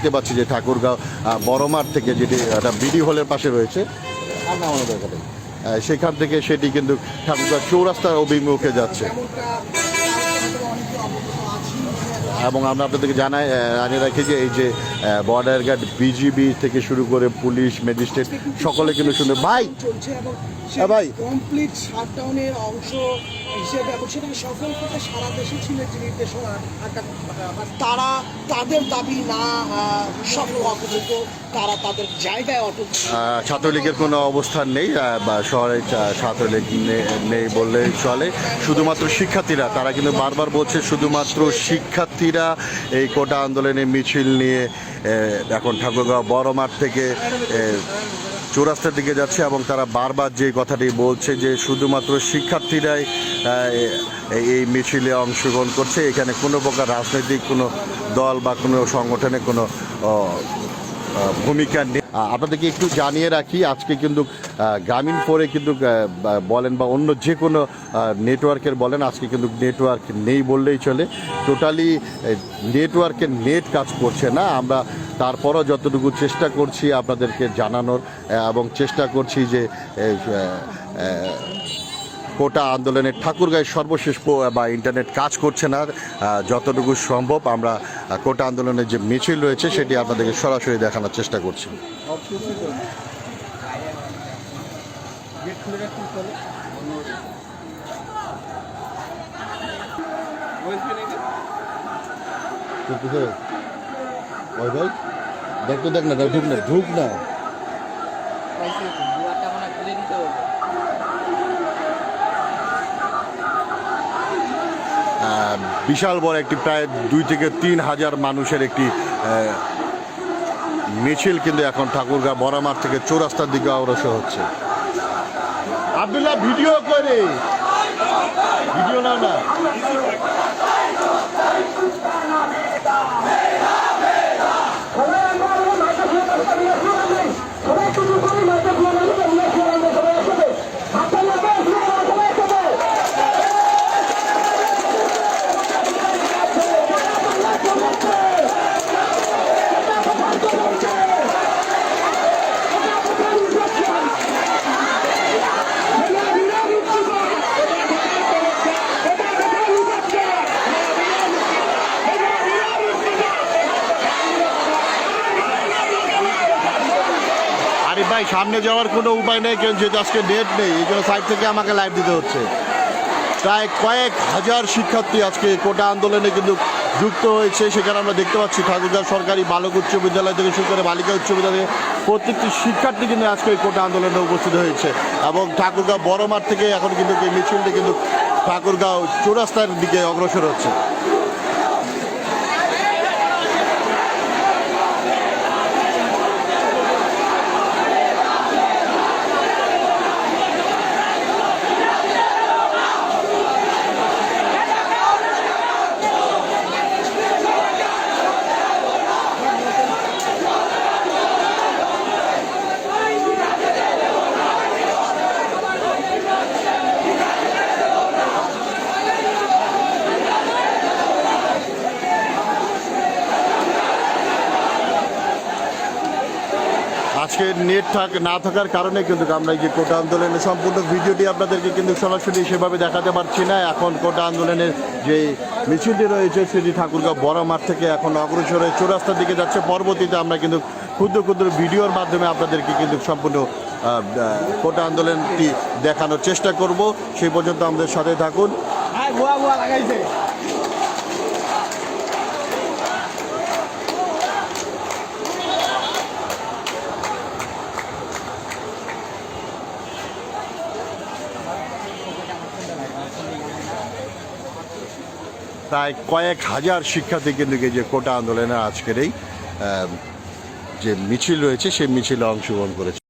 দেখতে পাচ্ছি যে ঠাকুরগাঁও বড় মাঠ থেকে যেটি একটা বিডি হলের পাশে রয়েছে, সেখান থেকে সেটি কিন্তু ঠাকুরগাঁও চৌরাস্তার অভিমুখে যাচ্ছে। এবং আমরা আপনাদেরকে জানিয়ে রাখি যে এই যে বর্ডার গার্ড, বিজিবি থেকে শুরু করে পুলিশ, ম্যাজিস্ট্রেট সকলে কিন্তু শুনে ভাই ভাই কমপ্লিট শাটডাউনের অংশ হিসেবে এবং সেটাকে সফল করতে সারা দেশে ছিল যে নির্দেশনা, তারা তাদের দাবি না সফল হওয়া পর্যন্ত তারা তাদের জায়গায় অটল। ছাত্রলীগের কোনো অবস্থান নেই বা শহরে ছাত্রলীগ নেই বললেই চলে। শুধুমাত্র শিক্ষার্থীরা, তারা কিন্তু বারবার বলছে শুধুমাত্র শিক্ষার্থীরা এই কোটা আন্দোলনের মিছিল নিয়ে এখন ঠাকুরগাঁও বড় মাঠ থেকে চৌরাস্তার দিকে যাচ্ছে এবং তারা বারবার যে কথাটি বলছে যে শুধুমাত্র শিক্ষার্থীরাই এই মিছিলে অংশগ্রহণ করছে, এখানে কোনো প্রকার রাজনৈতিক কোনো দল বা কোনো সংগঠনের কোনো ভূমিকা নেই। আপনাদেরকে একটু জানিয়ে রাখি, আজকে কিন্তু গ্রামীণ ফোরে কিন্তু বলেন বা অন্য যে কোনো নেটওয়ার্কের বলেন, আজকে কিন্তু নেটওয়ার্ক নেই বললেই চলে। টোটালি নেটওয়ার্কের নেট কাজ করছে না। আমরা তারপরও যতটুকু চেষ্টা করছি আপনাদেরকে জানানোর এবং চেষ্টা করছি যে কোটা আন্দোলনের ঠাকুরগাঁয়ের সর্বশেষ বা ইন্টারনেট কাজ করছে না। যতটুকু সম্ভব আমরা কোটা আন্দোলনের যে মিছিল রয়েছে সেটি আপনাদেরকে সরাসরি দেখানোর চেষ্টা করছি। দেখ না ঢুক না বিশাল বড় একটি প্রায় 2 থেকে 3 হাজার মানুষের একটি মিছিল কিন্তু এখন ঠাকুরগাঁও বড় মাঠ থেকে চৌরাস্তার দিকে অগ্রসর হচ্ছে। আব্দুল্লাহ ভিডিও করে ভিডিও না ভাই, সামনে যাওয়ার কোনো উপায় নেই, কেন যেহেতু আজকে ডেট নেই, এই জন্য সাইড থেকে আমাকে লাইভ দিতে হচ্ছে। প্রায় কয়েক হাজার শিক্ষার্থী আজকে কোটা আন্দোলনে কিন্তু যুক্ত হয়েছে। সেখানে আমরা দেখতে পাচ্ছি ঠাকুরগাঁও সরকারি বালক উচ্চ বিদ্যালয় থেকে শুরু করে বালিকা উচ্চ বিদ্যালয়ে প্রত্যেকটি শিক্ষার্থী কিন্তু আজকে এই কোটা আন্দোলনে উপস্থিত হয়েছে এবং ঠাকুরগাঁও বড় মাঠ থেকে এখন কিন্তু এই মিছিলটি কিন্তু ঠাকুরগাঁও চৌরাস্তার দিকে অগ্রসর হচ্ছে। আজকে নেট না থাকার কারণে কিন্তু আমরা এই যে কোটা আন্দোলনের সম্পূর্ণ ভিডিওটি আপনাদেরকে কিন্তু সরাসরি সেভাবে দেখাতে পারছি না। এখন কোটা আন্দোলনের যে মিছিলটি রয়েছে সেটি ঠাকুরগাঁও বড় মাঠ থেকে এখন অগ্রসর হয়ে চৌরাস্তার দিকে যাচ্ছে। পরবর্তীতে আমরা কিন্তু ক্ষুদ্র ক্ষুদ্র ভিডিওর মাধ্যমে আপনাদেরকে কিন্তু সম্পূর্ণ কোটা আন্দোলনটি দেখানোর চেষ্টা করব। সেই পর্যন্ত আমাদের সাথে থাকুন। প্রায় কয়েক হাজার শিক্ষার্থী কিন্তু যে কোটা আন্দোলনের আজকের এই যে মিছিল রয়েছে সেই মিছিলে অংশগ্রহণ করেছে।